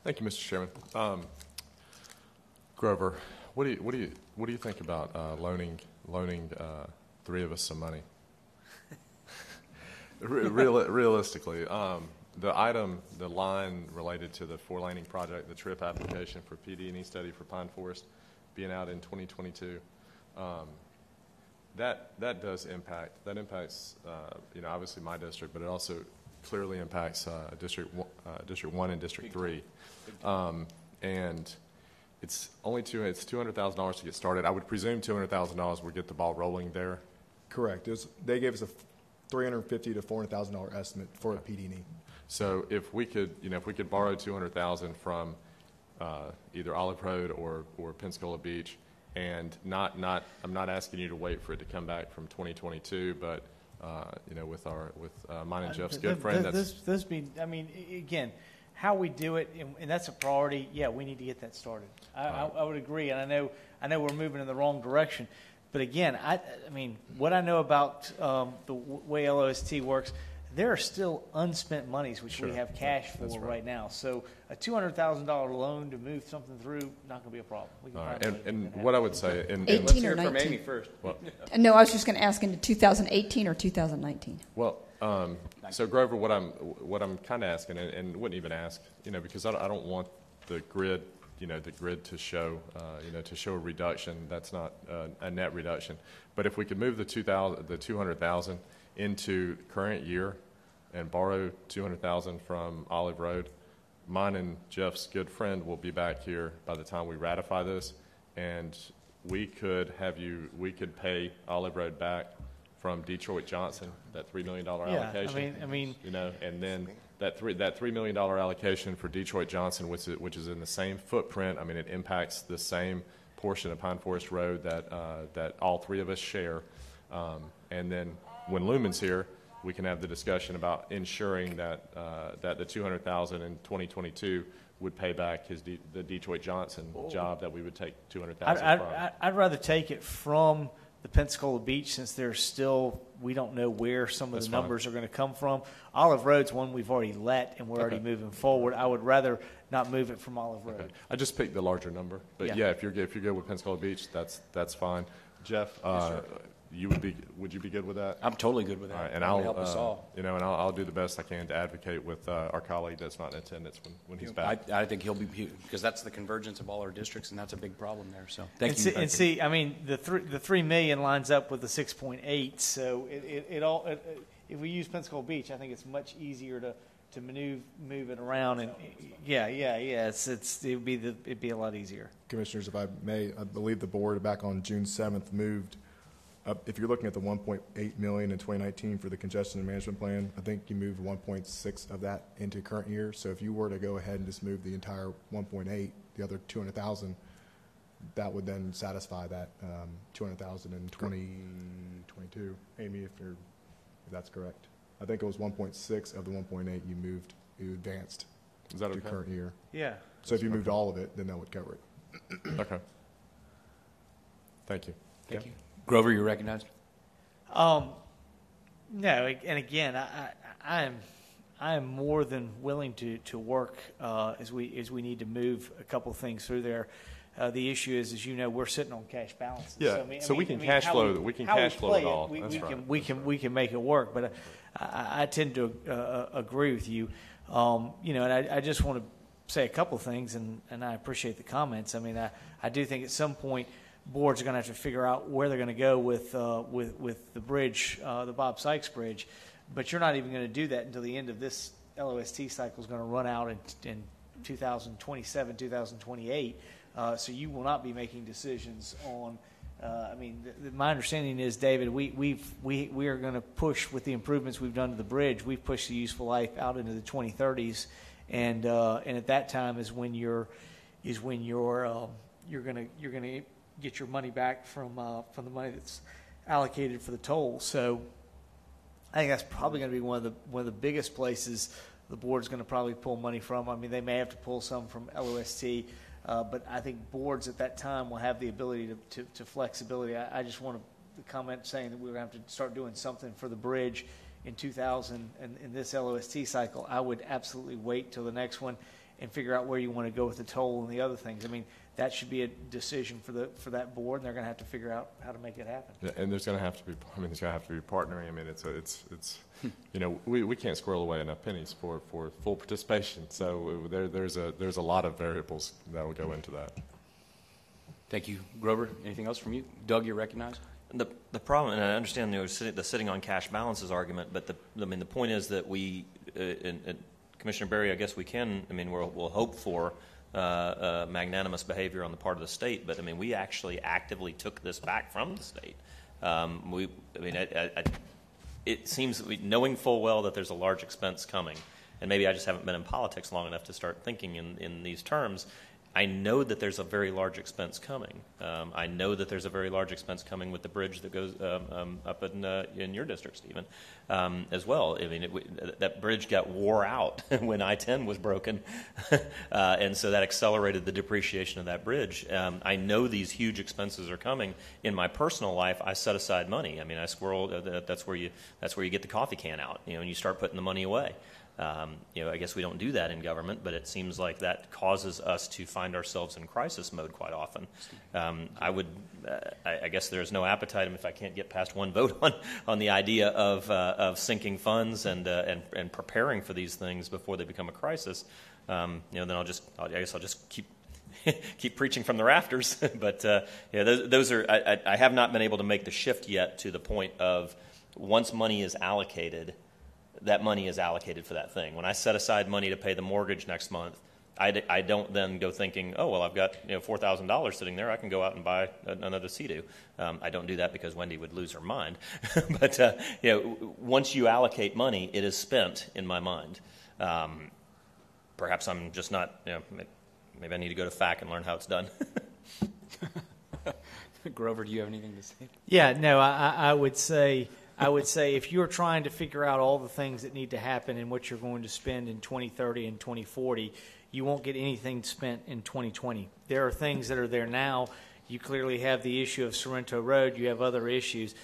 Thank you, Mr. Chairman. Grover, what do you think about loaning three of us some money? Realistically, the line related to the four-laning project, the TRIP application for PD&E study for Pine Forest being out in 2022, that does impact. That impacts, obviously my district, but it also clearly impacts District 1 and District 3. And it's only $200,000 to get started. I would presume $200,000 would get the ball rolling there. Correct. They gave us a $350,000 to $400,000 estimate for a PD&E. So if we could borrow $200,000 from either Olive Road or Pensacola Beach, and I'm not asking you to wait for it to come back from 2022, but with mine and Jeff's good friend, again, how we do it, and that's a priority. Yeah, we need to get that started. I would agree, and I know we're moving in the wrong direction, but again, I mean, what I know about the way LOST works, there are still unspent monies which we have cash for right now. So a $200,000 loan to move something through, not going to be a problem. All right, and what I would say, and 18 let's or hear 19 from Amy first. Well, no, I was just going to ask into 2018 or 2019. Well, so Grover, what I'm kind of asking, and wouldn't even ask, because I don't want the grid to show a reduction. That's not a net reduction. But if we could move the 200,000 into current year and borrow $200,000 from Olive Road, mine and Jeff's good friend will be back here by the time we ratify this, and we could pay Olive Road back from Detroit Johnson, that $3 million allocation. I mean, and then that $3 million allocation for Detroit Johnson, which is in the same footprint. I mean, it impacts the same portion of Pine Forest Road that all three of us share. And then when Lumen's here, we can have the discussion about ensuring that the $200,000 in 2022 would pay back the Detroit Johnson job that we would take $200,000 from. I'd rather take it from the Pensacola Beach, since we don't know where some of the numbers are going to come from. Olive Road's one we've already let, and we're already moving forward. I would rather not move it from Olive Road. Okay. I just picked the larger number, but yeah, if you're good with Pensacola Beach, that's fine. Jeff, would you be good with that? I'm totally good with that. All right, and I'll help us all. I'll do the best I can to advocate with our colleague that's not in attendance when he's back. I think he'll be, because that's the convergence of all our districts, and that's a big problem there. So thank you. And see, I mean, the $3 million lines up with the 6.8. So if we use Pensacola Beach, I think it's much easier to move it around, and it'd be a lot easier. Commissioners, if I may, I believe the board back on June 7th moved. If you're looking at the $1.8 million in 2019 for the congestion and management plan, I think you moved 1.6 of that into current year. So if you were to go ahead and just move the entire 1.8, the other 200,000, that would then satisfy that 200,000 in 2022. Amy, if that's correct, I think it was 1.6 of the 1.8 you advanced. Is that to okay? current year? Yeah. So if you moved all of it, then that would cover it. Okay. Thank you. Thank you. Grover, you're recognized. No, and again, I am more than willing to work as we need to move a couple things through there. The issue is, as you know, we're sitting on cash balances. Yeah, so we can cash flow. We can cash flow it all. We can make it work. But I tend to agree with you. And I just want to say a couple of things, and I appreciate the comments. I mean, I do think at some point boards are going to have to figure out where they're going to go with the bridge, the Bob Sykes Bridge. But you're not even going to do that until the end of this LOST cycle is going to run out in 2027, 2028. So you will not be making decisions on. My understanding is, David, we are going to push with the improvements we've done to the bridge. We've pushed the useful life out into the 2030s, and at that time is when you're going to get your money back from the money that's allocated for the toll. So I think that's probably going to be one of the biggest places the board's going to probably pull money from. I mean, they may have to pull some from LOST, but I think boards at that time will have the ability to flexibility. I just want to comment saying that we're going to have to start doing something for the bridge in 2000 and in this LOST cycle. I would absolutely wait till the next one. and figure out where you want to go with the toll and the other things. I mean, that should be a decision for that board, and they're going to have to figure out how to make it happen. Yeah, and there's going to have to be, there's going to have to be partnering. I mean, it's we can't squirrel away enough pennies for full participation. So there's a lot of variables that will go into that. Thank you. Grover, anything else from you? Doug, you're recognized. The problem, and I understand the sitting on cash balances argument, but the point is that we, Commissioner Berry, I guess we can, we'll hope for magnanimous behavior on the part of the state, but we actually actively took this back from the state. It seems that knowing full well that there's a large expense coming, and maybe I just haven't been in politics long enough to start thinking in these terms. I know that there's a very large expense coming. I know that there's a very large expense coming with the bridge that goes up in your district, Stephen, as well. That bridge got wore out when I-10 was broken, and so that accelerated the depreciation of that bridge. I know these huge expenses are coming. In my personal life, I set aside money. I squirrel. That's where you get the coffee can out, and you start putting the money away. I guess we don't do that in government, but it seems like that causes us to find ourselves in crisis mode quite often. I guess there's no appetite if I can't get past one vote on the idea of sinking funds and preparing for these things before they become a crisis. Then I'll just keep preaching from the rafters. But those are. I have not been able to make the shift yet to the point of once money is allocated. That money is allocated for that thing. When I set aside money to pay the mortgage next month, I don't then go thinking, oh, well, I've got $4,000 sitting there. I can go out and buy another Sea-Doo. I don't do that because Wendy would lose her mind. But once you allocate money, it is spent in my mind. Perhaps I'm just not. Maybe I need to go to FAC and learn how it's done. Grover, do you have anything to say? Yeah, no, I would say if you're trying to figure out all the things that need to happen and what you're going to spend in 2030 and 2040, you won't get anything spent in 2020. There are things that are there now. You clearly have the issue of Sorrento Road. You have other issues.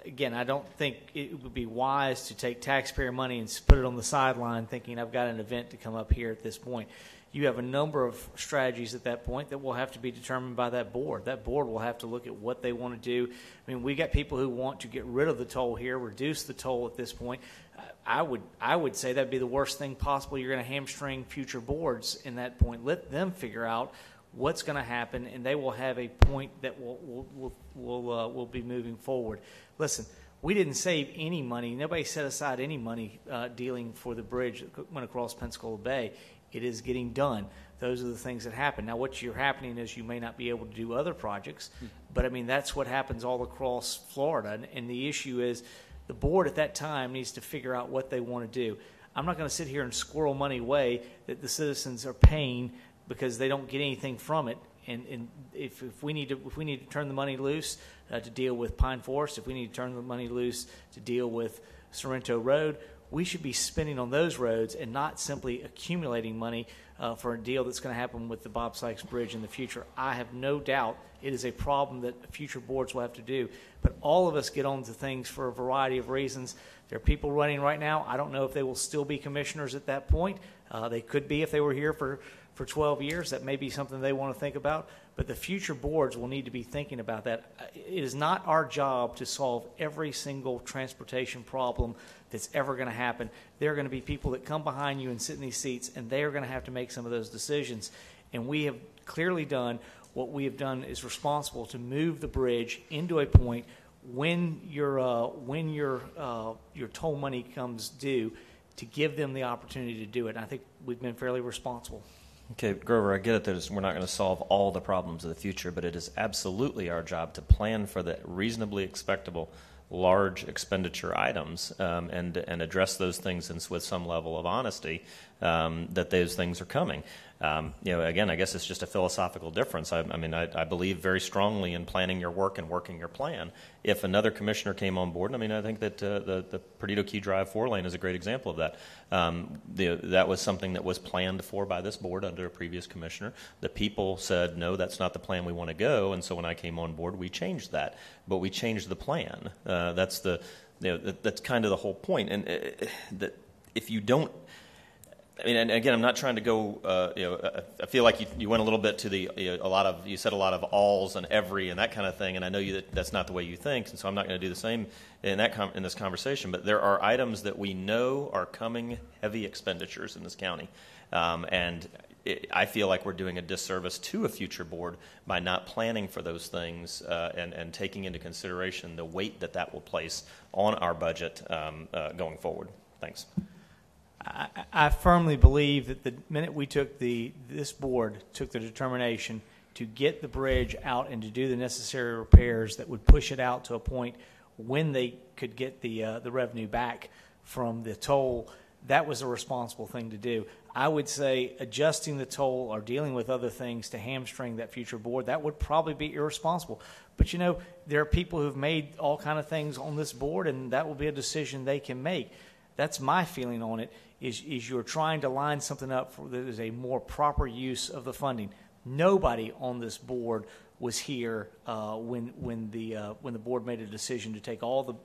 Again, I don't think it would be wise to take taxpayer money and put it on the sideline thinking I've got an event to come up here at this point. You have a number of strategies at that point that will have to be determined by that board. That board will have to look at what they want to do. We got people who want to get rid of the toll here, reduce the toll at this point. I would say that'd be the worst thing possible. You're going to hamstring future boards in that point. Let them figure out what's going to happen, and they will have a point that will be moving forward. Listen, we didn't save any money. Nobody set aside any money dealing for the bridge that went across Pensacola Bay. It is getting done. Those are the things that happen. Now, what's happening is you may not be able to do other projects, but that's what happens all across Florida. And the issue is the board at that time needs to figure out what they want to do. I'm not going to sit here and squirrel money away that the citizens are paying because they don't get anything from it. And if we need to turn the money loose to deal with Pine Forest, if we need to turn the money loose to deal with Sorrento Road, we should be spending on those roads and not simply accumulating money for a deal that's going to happen with the Bob Sykes Bridge in the future. I have no doubt it is a problem that future boards will have to do. But all of us get on to things for a variety of reasons. There are people running right now. I don't know if they will still be commissioners at that point. They could be if they were here for 12 years. That may be something they want to think about. But the future boards will need to be thinking about that. It is not our job to solve every single transportation problem that's ever going to happen. There are going to be people that come behind you and sit in these seats, and they are going to have to make some of those decisions. And we have clearly done what we have done is responsible to move the bridge into a point when your toll money comes due to give them the opportunity to do it. And I think we've been fairly responsible. Okay, Grover, I get it that we're not going to solve all the problems of the future, but it is absolutely our job to plan for the reasonably expectable large expenditure items and address those things with some level of honesty that those things are coming. Again, I guess it's just a philosophical difference. I believe very strongly in planning your work and working your plan. If another commissioner came on board, I think that the Perdido Key Drive 4-lane is a great example of that. That was something that was planned for by this board under a previous commissioner. The people said, no, that's not the plan we want to go, and so when I came on board, we changed that. But we changed the plan. That's kind of the whole point. And that if you don't, I mean, and again, I'm not trying to go. I feel like you went a little bit to the you said a lot of alls and every and that kind of thing, and I know that's not the way you think, and so I'm not going to do the same in this conversation. But there are items that we know are coming, heavy expenditures in this county, and I feel like we're doing a disservice to a future board by not planning for those things and taking into consideration the weight that will place on our budget going forward. Thanks. I firmly believe that the minute we took this board took the determination to get the bridge out and to do the necessary repairs that would push it out to a point when they could get the revenue back from the toll, that was a responsible thing to do. I would say adjusting the toll or dealing with other things to hamstring that future board, that would probably be irresponsible. But, there are people who've made all kind of things on this board, and that will be a decision they can make. That's my feeling on it, is you're trying to line something up that is a more proper use of the funding. Nobody on this board was here when the board made a decision to take all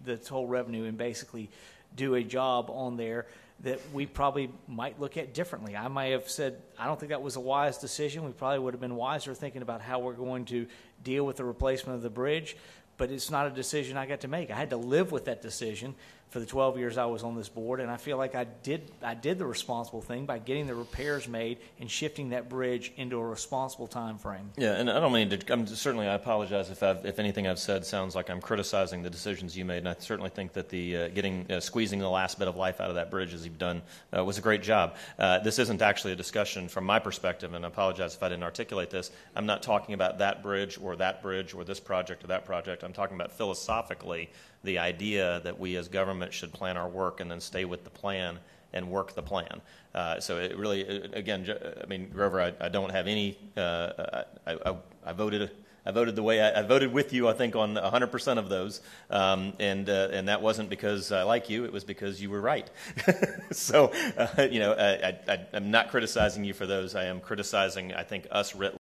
the toll revenue and basically do a job on there that we probably might look at differently. I might have said, I don't think that was a wise decision. We probably would have been wiser thinking about how we're going to deal with the replacement of the bridge, but it's not a decision I got to make. I had to live with that decision for the 12 years I was on this board, and I feel like I did the responsible thing by getting the repairs made and shifting that bridge into a responsible time frame. Yeah, and I don't mean to. Certainly, I apologize if anything I've said sounds like I'm criticizing the decisions you made, and I certainly think that the squeezing the last bit of life out of that bridge as you've done was a great job. This isn't actually a discussion from my perspective, and I apologize if I didn't articulate this. I'm not talking about that bridge or this project or that project. I'm talking about philosophically the idea that we as government should plan our work and then stay with the plan and work the plan. So it really, again, I mean, Grover, I don't have any. I voted the way I voted with you. I think on 100% of those, and that wasn't because I like you. It was because you were right. So I'm not criticizing you for those. I am criticizing, I think, us writ